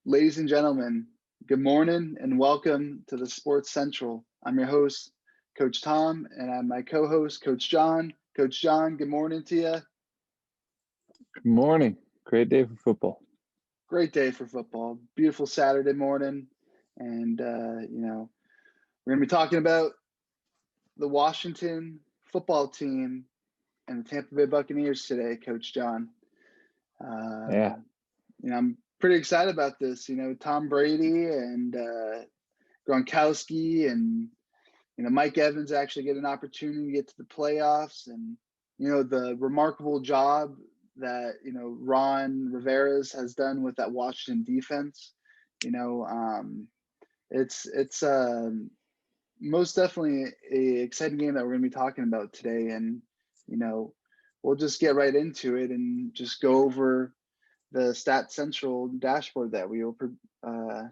Ladies and gentlemen, good morning and welcome to the Sports Central. I'm your host, Coach Tom, and I'm my co-host, Coach John. Coach John, good morning to you. Good morning. Great day for football. Great day for football. Beautiful Saturday morning. And, we're going to be talking about the Washington football team and the Tampa Bay Buccaneers today, Coach John. I'm pretty excited about this. Tom Brady and Gronkowski and Mike Evans actually get an opportunity to get to the playoffs, and the remarkable job that Ron Rivera's has done with that Washington defense. It's most definitely a exciting game that we're going to be talking about today, and we'll just get right into it and just go over the Stat Central dashboard that we will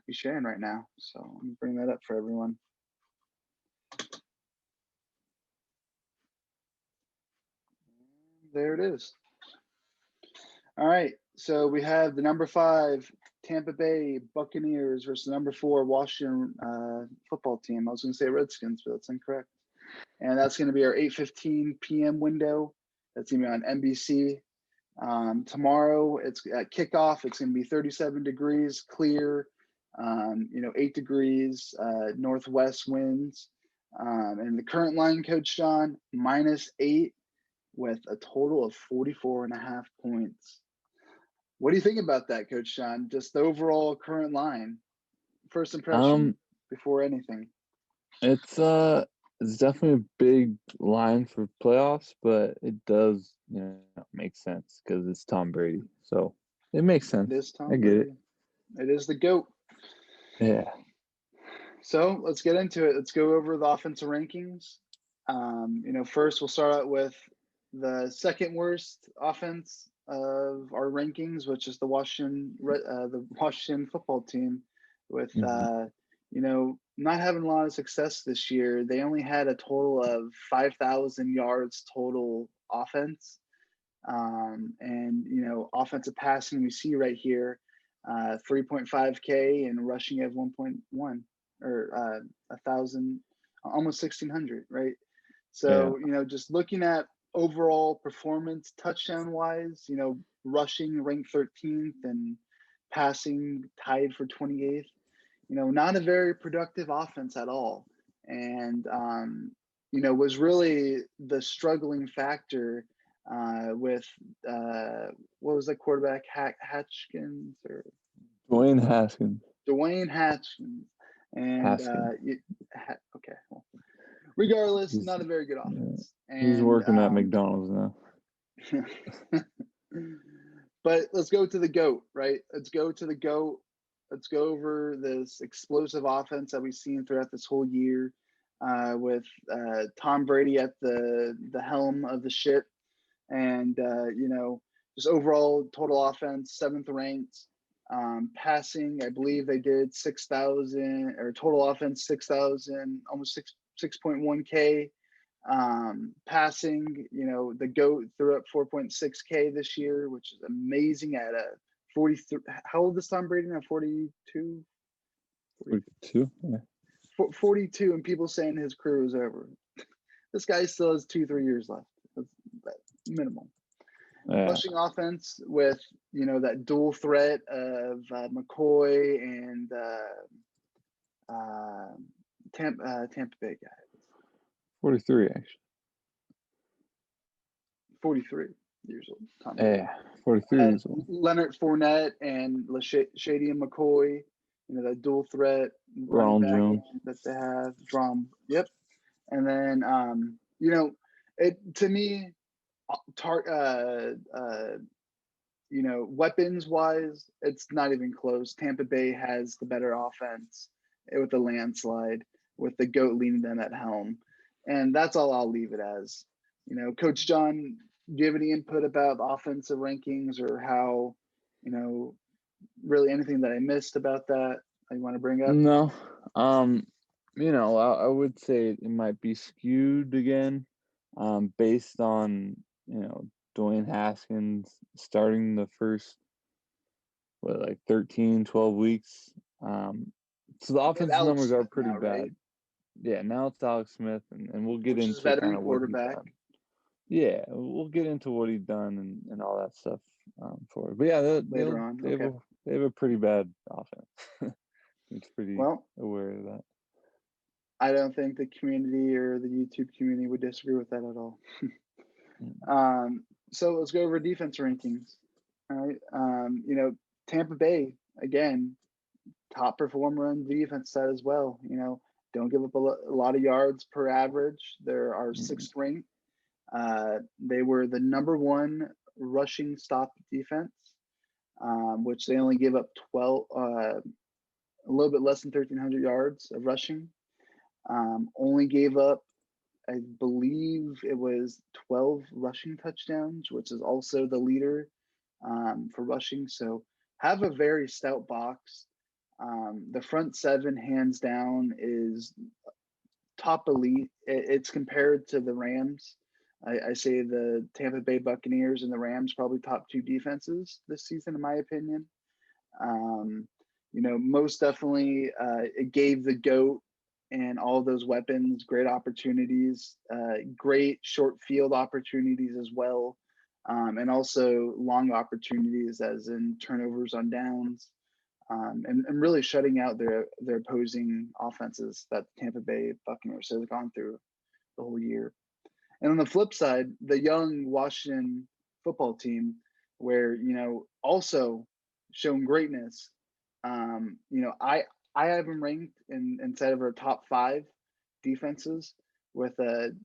be sharing right now. So I'm going to bring that up for everyone. There it is. All right. So we have the number 5 Tampa Bay Buccaneers versus the number 4 Washington football team. I was going to say Redskins, but that's incorrect. And that's going to be our 8:15 p.m. window. That's going to be on NBC. Tomorrow, it's at kickoff. It's going to be 37 degrees, clear, 8 degrees, northwest winds. And the current line, Coach John, -8 with a total of 44.5 points. What do you think about that, Coach John? Just the overall current line, first impression before anything. It's definitely a big line for playoffs, but it does make sense because it's Tom Brady, so it makes sense. It is Tom I get Brady. it. It is the GOAT. Yeah. So let's get into it. Let's go over the offensive rankings. First we'll start out with the second worst offense of our rankings, which is the Washington football team, with not having a lot of success this year. They only had a total of 5,000 yards total offense, and offensive passing we see right here, 3.5K and rushing of 1.1 or 1,000, almost 1,600, right? So just looking at overall performance, touchdown wise, rushing ranked 13th and passing tied for 28th. Not a very productive offense at all, and was really the struggling factor with what was that quarterback, Hatchkins or Dwayne Haskins. Dwayne Haskins, and okay, well, regardless, not a very good offense. He's working at McDonald's now. But let's go to the GOAT, right? Let's go to the GOAT. Let's go over this explosive offense that we've seen throughout this whole year, with Tom Brady at the helm of the ship, and just overall total offense 7th ranked. Passing, I believe they did 6,000, or total offense 6,000, almost 6.1K. Passing, the GOAT threw up 4.6K this year, which is amazing at a 43. How old is Tom Brady now? 42? 42? Yeah. 42, and people saying his career is over. This guy still has 2-3 years left. That's minimal. Yeah. Rushing offense with, that dual threat of McCoy and Tampa Bay guy. 43, actually. 43 years old. Tom Brady. 43 years old. Leonard Fournette and Shady and McCoy, that dual threat Ronald Jones that they have. Yep. And then, it to me, weapons wise, it's not even close. Tampa Bay has the better offense with the landslide, with the GOAT leading them at helm. And that's all I'll leave it as. Coach John, do you have any input about offensive rankings or how, really anything that I missed about that you want to bring up? No. I would say it might be skewed again, based on, Dwayne Haskins starting the first like 13, 12 weeks. So the They have offensive Alex numbers are Smith pretty now, right? bad. Yeah, now it's Alex Smith, and we'll get Which is into kind veteran of what he's quarterback. done. Yeah, we'll get into what he's done and all that stuff for it. But yeah, Later on. Okay. they have a pretty bad offense. It's pretty Well, aware of that. I don't think the community or the YouTube community would disagree with that at all. So let's go over defense rankings. All right. Tampa Bay, again, top performer on the defense side as well. Don't give up a lot of yards per average. They're our sixth ranked. They were the number one rushing stop defense, which they only gave up 12, a little bit less than 1,300 yards of rushing. Only gave up, I believe it was 12 rushing touchdowns, which is also the leader for rushing. So have a very stout box. The front seven, hands down, is top elite. It's compared to the Rams. I say the Tampa Bay Buccaneers and the Rams probably top two defenses this season, in my opinion. Most definitely it gave the GOAT and all those weapons great opportunities, great short field opportunities as well, and also long opportunities as in turnovers on downs, and really shutting out their opposing offenses that Tampa Bay Buccaneers have gone through the whole year. And on the flip side, the young Washington football team, where also shown greatness. I have them ranked inside of our top 5 defenses with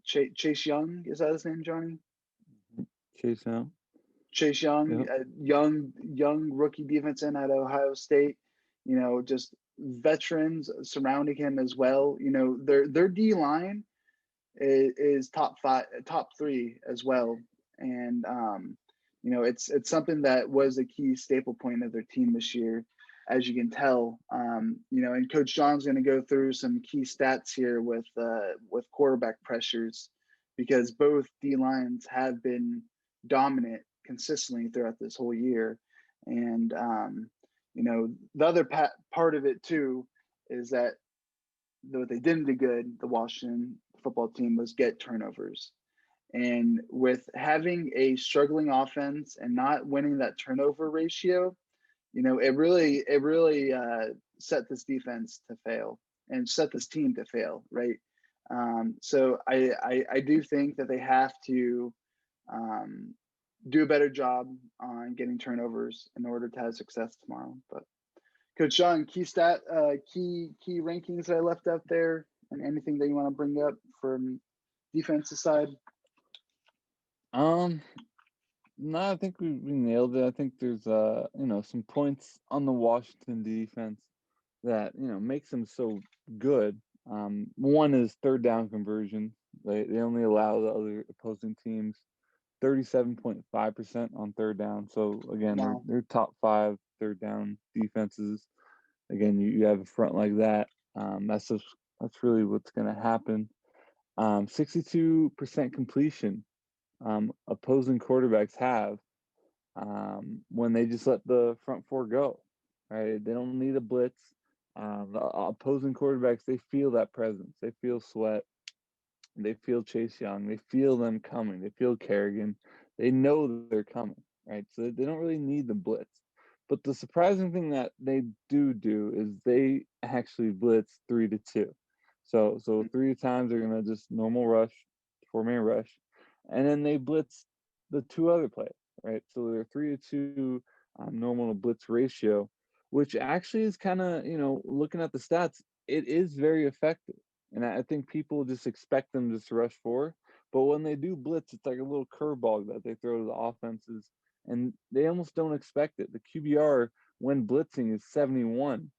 Chase Young. Is that his name, Johnny? Chase Young. Chase Young, Yep. young rookie defense end at Ohio State. Just veterans surrounding him as well. Their D line is top 3 as well, and it's something that was a key staple point of their team this year, as you can tell. And Coach John's going to go through some key stats here with quarterback pressures, because both D lines have been dominant consistently throughout this whole year. And the other part of it too is that what they didn't do good, the Washington football team, was get turnovers. And with having a struggling offense and not winning that turnover ratio, it really set this defense to fail and set this team to fail, right? So I do think that they have to do a better job on getting turnovers in order to have success tomorrow. But Coach John, key rankings that I left out there, and anything that you want to bring up from defensive side? No, I think we nailed it. I think there's some points on the Washington defense that makes them so good. One is third down conversion. They only allow the other opposing teams 37.5% on third down. So again, Wow. they're top 5 third down defenses. Again, you have a front like that. That's really what's going to happen. 62% completion. Opposing quarterbacks have when they just let the front 4 go, right? They don't need a blitz. The opposing quarterbacks, they feel that presence. They feel Sweat. They feel Chase Young. They feel them coming. They feel Kerrigan. They know that they're coming, right? So they don't really need the blitz. But the surprising thing that they do is they actually blitz 3 to 2. So 3 times they're gonna just normal rush, 4-man rush, and then they blitz the 2 other players, right? So they're 3 to 2 normal to blitz ratio, which actually is kind of looking at the stats, it is very effective. And I think people just expect them just to rush 4. But when they do blitz, it's like a little curveball that they throw to the offenses, and they almost don't expect it. The QBR when blitzing is 71,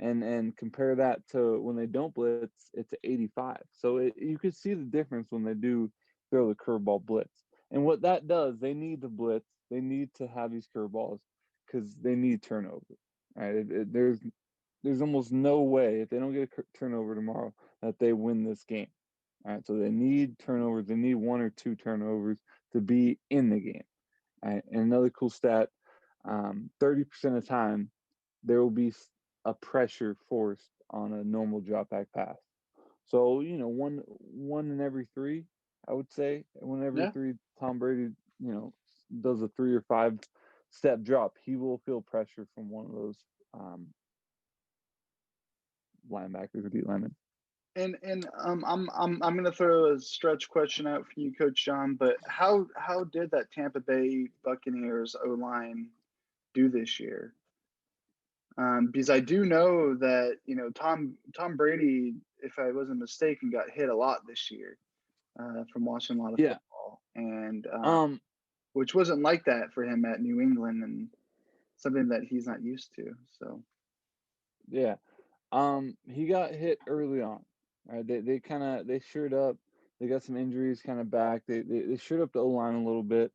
and compare that to when they don't blitz, it's 85. So you could see the difference when they do throw the curveball blitz. And what that does, they need to blitz. They need to have these curveballs because they need turnover. Right? There's almost no way, if they don't get a turnover tomorrow, that they win this game. All right, so they need turnovers. They need 1 or 2 turnovers to be in the game. All right, and another cool stat, 30% of the time there will be a pressure forced on a normal drop back pass. So, one in every three, I would say, one in every Yeah. three Tom Brady, does a 3 or 5 step drop, he will feel pressure from one of those linebackers or D linemen. I'm gonna throw a stretch question out for you, Coach John. But how did that Tampa Bay Buccaneers O line do this year? Because I do know that Tom Brady, if I wasn't mistaken, got hit a lot this year from watching a lot of Yeah. football, and Um, which wasn't like that for him at New England, and something that he's not used to. So yeah. He got hit early on. Right. They shored up. They got some injuries kind of back. They shored up the O line a little bit.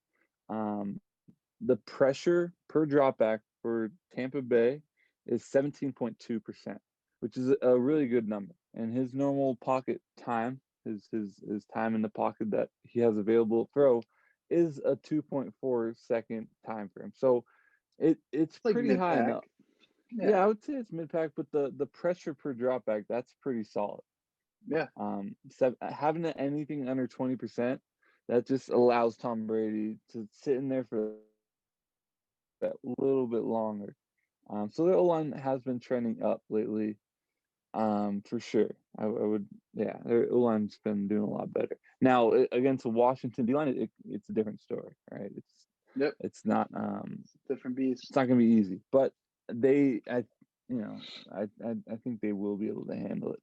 The pressure per dropback for Tampa Bay is 17.2%, which is a really good number. And his normal pocket time, his time in the pocket that he has available to throw, is a 2.4-second time frame. So it's it's like pretty high mid-pack. enough. Yeah, Yeah, I would say it's mid pack, but the pressure per dropback, that's pretty solid. yeah, Having anything under 20%, that just allows Tom Brady to sit in there for that little bit longer. So the O line has been trending up lately, for sure. I would, yeah, their O line's been doing a lot better. Now against the Washington D line, it's a different story, right? yep. It's not It's a different beast. it's not going to be easy, but I think they will be able to handle it.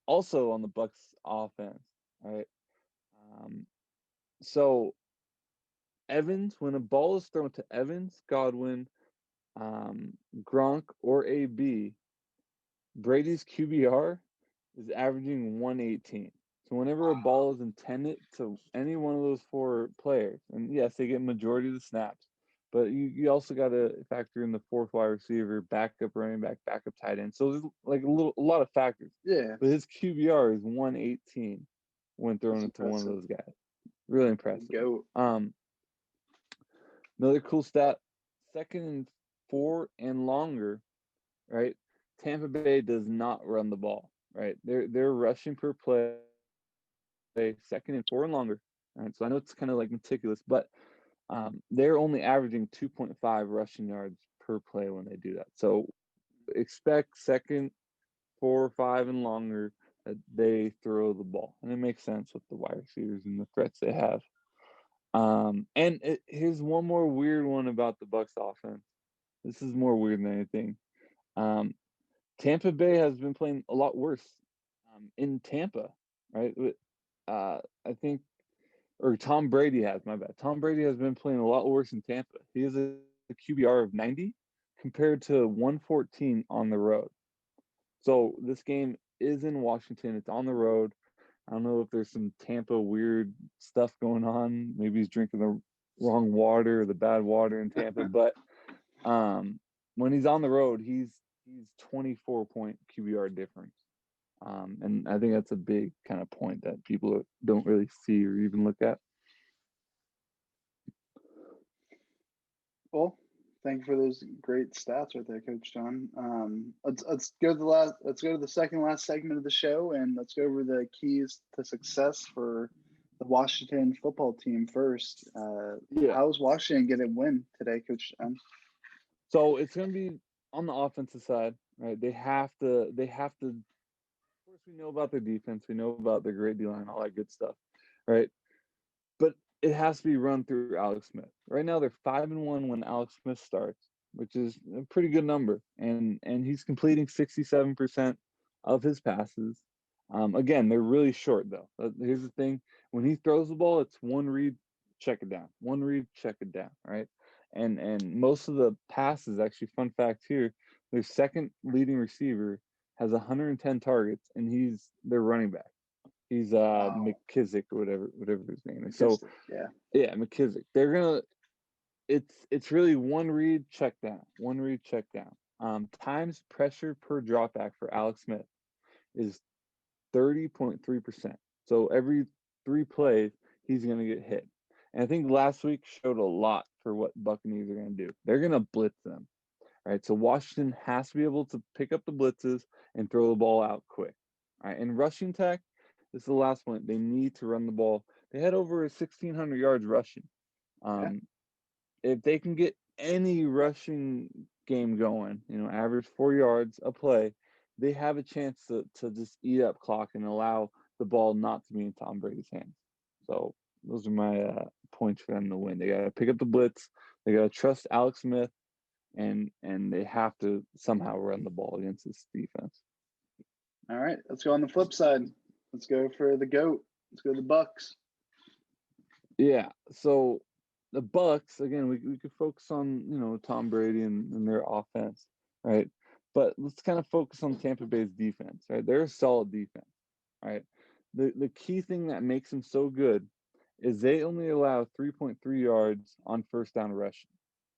Also on the Bucks offense, right? Um, so Evans, when a ball is thrown to Evans, Godwin, Gronk, or AB, Brady's QBR is averaging 118. So whenever a ball is intended to any one of those 4 players, and yes, they get majority of the snaps, but you also got to factor in the 4th wide receiver, backup running back, backup tight end. So there's like a lot of factors. Yeah, But his QBR is 118 when thrown that's into one of impressive. those guys. Really impressive. Go. Another cool stat: 2nd and 4 and longer, right? Tampa Bay does not run the ball, right? They're rushing per play 2nd and 4 and longer. All right, so I know it's kind of like meticulous, but they're only averaging 2.5 rushing yards per play when they do that. So expect 2nd, 4 or 5 and longer that they throw the ball, and it makes sense with the wide receivers and the threats they have. Here's one more weird one about the Bucks offense. This is more weird than anything. Um, Tampa Bay has been playing a lot worse in Tampa, right? I think, or Tom Brady has, my bad. Tom Brady has been playing a lot worse in Tampa. He has a QBR of 90 compared to 114 on the road. So this game is in Washington. It's on the road. I don't know if there's some Tampa weird stuff going on. Maybe he's drinking the wrong water or the bad water in Tampa. But when he's on the road, he's 24-point QBR difference. And I think that's a big kind of point that people don't really see or even look at. Well, thank you for those great stats right there, Coach John. Let's go to the second last segment of the show, and let's go over the keys to success for the Washington football team first. Yeah. How's Washington going to win today, Coach John? So it's going to be on the offensive side, right? They have to. Of course, we know about their defense. We know about their great D-line, all that good stuff, right? But it has to be run through Alex Smith. Right now, they're 5-1 when Alex Smith starts, which is a pretty good number, and he's completing 67% of his passes. Again, they're really short though. Here's the thing: when he throws the ball, it's one read, check it down. One read, check it down. Right, and most of the passes, actually, fun fact here, their second leading receiver has 110 targets, and he's their running back. He's McKissick or whatever his name is. So yeah, McKissick. They're gonna. It's really one read, check down. One read, check down. Times pressure per dropback for Alex Smith is 30.3%. So every 3 plays, he's gonna get hit. And I think last week showed a lot for what Buccaneers are going to do. They're going to blitz them. Right. So Washington has to be able to pick up the blitzes and throw the ball out quick. All right. And rushing tech, this is the last point. They need to run the ball. They had over 1,600 yards rushing. If they can get any rushing game going, average 4 yards a play, they have a chance to just eat up clock and allow the ball not to be in Tom Brady's hands. So those are my points for them to win. They got to pick up the blitz. They got to trust Alex Smith. And they have to somehow run the ball against this defense. All right, let's go on the flip side. Let's go for the GOAT. Let's go to the Bucks. Yeah, so the Bucks, again, we could focus on, Tom Brady and their offense, right? But let's kind of focus on Tampa Bay's defense, right? They're a solid defense, right? The key thing that makes them so good is they only allow 3.3 yards on first down rushing.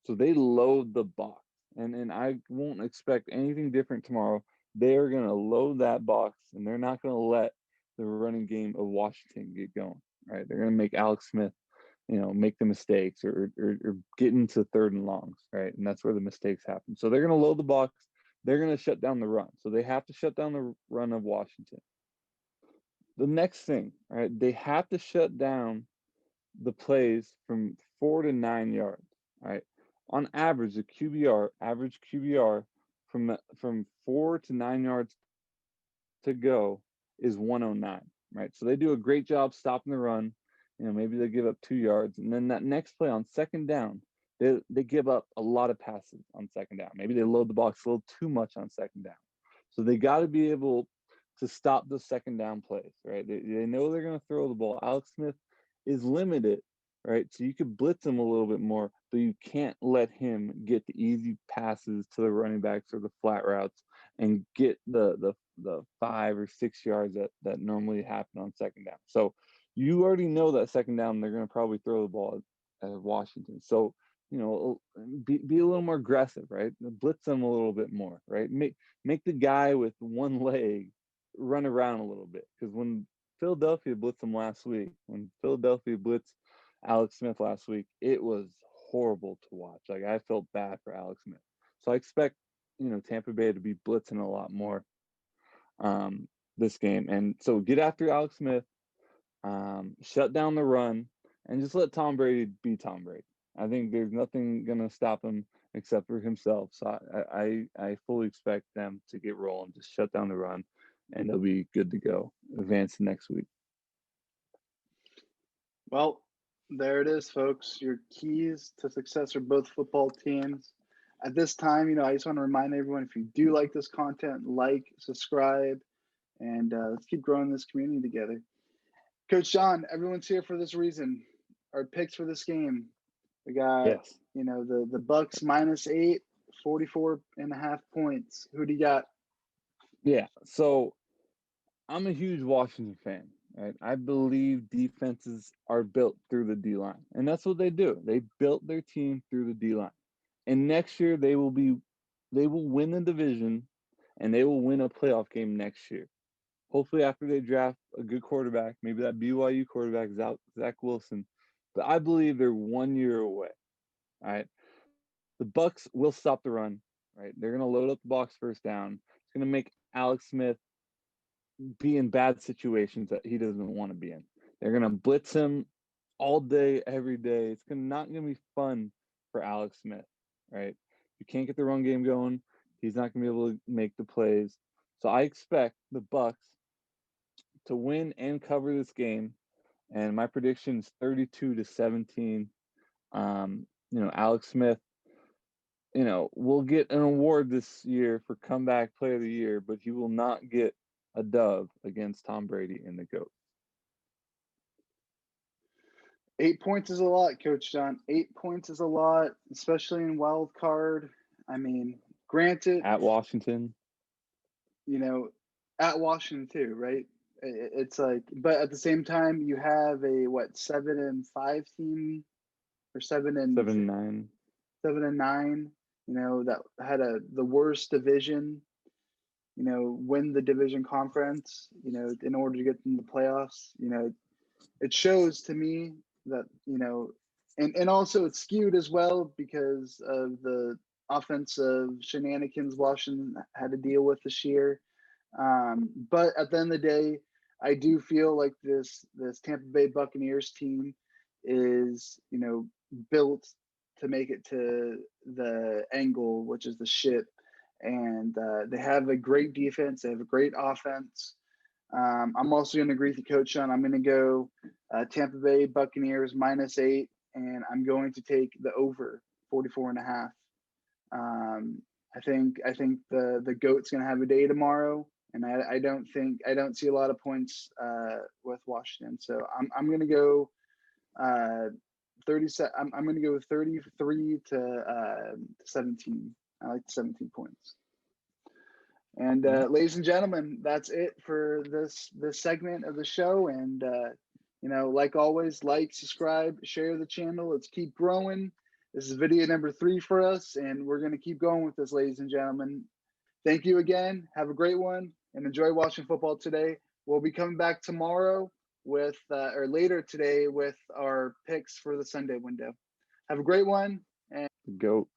So they load the box, and I won't expect anything different tomorrow. They are going to load that box, and they're not going to let the running game of Washington get going. Right? They're going to make Alex Smith, make the mistakes or get into third and longs. Right? And that's where the mistakes happen. So they're going to load the box. They're going to shut down the run. So they have to shut down the run of Washington. The next thing, right? They have to shut down the plays from 4 to 9 yards. Right? On average, the average QBR from 4 to 9 yards to go is 109, right? So they do a great job stopping the run. Maybe they give up 2 yards, and then that next play on second down, they give up a lot of passes on second down. Maybe they load the box a little too much on second down. So they got to be able to stop the second down plays, right? They know they're going to throw the ball. Alex Smith is limited, right? So you could blitz him a little bit more, but you can't let him get the easy passes to the running backs or the flat routes and get the 5 or 6 yards that normally happen on second down. So you already know that second down they're going to probably throw the ball at Washington. So be a little more aggressive, right? Blitz them a little bit more, right? Make the guy with one leg run around a little bit, because when Philadelphia blitzed him last week, when Philadelphia blitzed Alex Smith last week, it was horrible to watch. Like, I felt bad for Alex Smith. So I expect, Tampa Bay to be blitzing a lot more this game. And so get after Alex Smith, shut down the run, and just let Tom Brady be Tom Brady. I think there's nothing going to stop him except for himself. So I fully expect them to get rolling, just shut down the run, and they'll be good to go. Advance next week. Well, there it is, folks. Your keys to success are both football teams. At this time, I just want to remind everyone, if you do like this content, like, subscribe, and let's keep growing this community together. Coach John, everyone's here for this reason. Our picks for this game. We got, Yes. the Bucks -8, 44.5 points. Who do you got? Yeah. So I'm a huge Washington fan. Right? I believe defenses are built through the D-line, and that's what they do. They built their team through the D-line, and next year they will win the division, and they will win a playoff game next year. Hopefully, after they draft a good quarterback, maybe that BYU quarterback, Zach Wilson. But I believe they're 1 year away. All right, the Bucks will stop the run. Right, they're going to load up the box first down. It's going to make Alex Smith be in bad situations that he doesn't want to be in. They're going to blitz him all day, every day. It's not going to be fun for Alex Smith, right? You can't get the run game going. He's not going to be able to make the plays. So I expect the Bucks to win and cover this game, and my prediction is 32-17. Alex Smith, will get an award this year for comeback player of the year, but he will not get a dub against Tom Brady and the GOAT. 8 points is a lot, Coach John. 8 points is a lot, especially in Wildcard. I mean, granted, At Washington. At Washington too, right? It's like, but at the same time, you have a 7-5 team, or 7-9. 7-9. That had the worst division. Win the division conference. In order to get in the playoffs. It shows to me that and also it's skewed as well because of the offensive shenanigans Washington had to deal with this year. But at the end of the day, I do feel like this Tampa Bay Buccaneers team is, built to make it to the angle, which is the ship. And they have a great defense. They have a great offense. I'm also going to agree with you, Coach Sean. I'm going to go Tampa Bay Buccaneers -8, and I'm going to take the over 44.5. I think the GOAT's going to have a day tomorrow, and I don't see a lot of points with Washington. So I'm going to go 37. I'm going to go 33 to 17. I like 17 points. And ladies and gentlemen, that's it for this segment of the show. And like always, like, subscribe, share the channel. Let's keep growing. This is video number 3 for us, and we're going to keep going with this, ladies and gentlemen. Thank you again. Have a great one, and enjoy watching football today. We'll be coming back tomorrow with or later today with our picks for the Sunday window. Have a great one. And GOAT.